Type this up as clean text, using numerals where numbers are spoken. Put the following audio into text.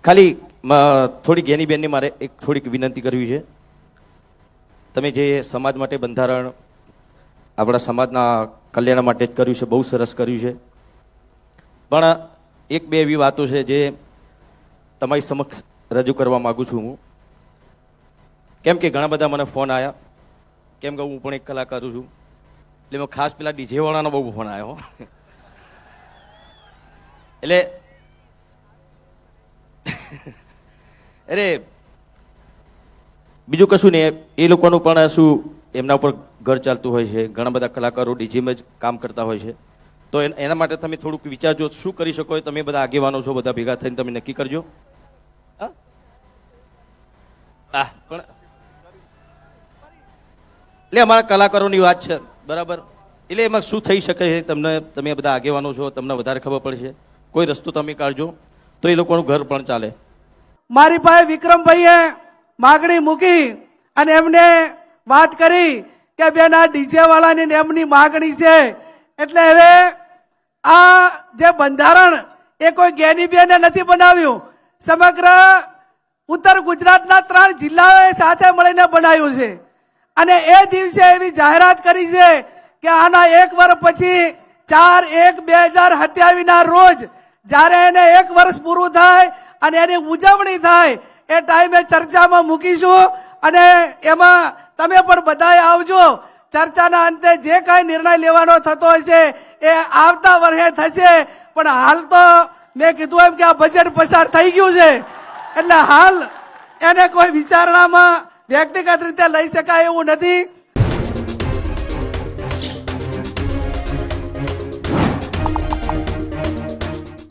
ખાલી થોડીક એની બેનની મારે એક થોડીક વિનંતી કરવી છે. તમે જે સમાજ માટે બંધારણ આપણા સમાજના કલ્યાણ માટે જ કર્યું છે, બહુ સરસ કર્યું છે. પણ એક બે એવી વાતો છે જે તમારી સમક્ષ રજૂ કરવા માગું છું હું. કેમ કે ઘણા બધા મને ફોન આવ્યા, કેમ કે હું પણ એક કલાકાર છું, એટલે મેં ખાસ પેલા ડીજે વાળાનો બહુ ફોન આવ્યો. એટલે અરે બીજું કશું નહીં, એ લોકોનું પણ શું એમના ઉપર ઘર ચાલતું હોય છે. ઘણા બધા કલાકારો ડીજીમાં જ કામ કરતા હોય છે. તો એના માટે તમે થોડુંક વિચારજો શું કરી શકો. તમે બધા આગેવાનો છો, બધા ભેગા થઈને તમે નક્કી કરજો. પણ એટલે અમારા કલાકારોની વાત છે, બરાબર. એટલે એમાં શું થઈ શકે છે તમને, તમે બધા આગેવાનો છો, તમને વધારે ખબર પડશે. કોઈ રસ્તો તમે કાઢજો તો એ લોકોનું ઘર પણ ચાલે. મારી પાસે વિક્રમભાઈએ માગણી મૂકી અને એમને વાત કરી કે બેન આ ડીજે વાળાની એમની માગણી છે, એટલે હવે આ જે બંધારણ એ કોઈ જ્ઞાની બેને નથી બનાવ્યું, સમગ્ર ઉત્તર ગુજરાતના 3 જિલ્લાઓએ સાથે મળીને બનાવ્યું છે. અને એ દિવસે એવી જાહેરાત કરી છે કે આના 1 વર્ષ પછી 4/1/2027 ના રોજ જ્યારે એને 1 વર્ષ પૂરું થાય અને એની ઉજવણી થાય એ ટાઈમે ચર્ચામાં મૂકીશું. અને એમાં તમે પણ બધાએ આવજો. ચર્ચાના અંતે જે કાંઈ નિર્ણય લેવાનો થતો હશે એ આવતા વર્ષે થશે. પણ હાલ તો મેં કીધું એમ કે આ બજેટ પસાર થઈ ગયું છે, એટલે હાલ એને કોઈ વિચારણામાં વ્યક્તિગત રીતે લઈ શકાય એવું નથી.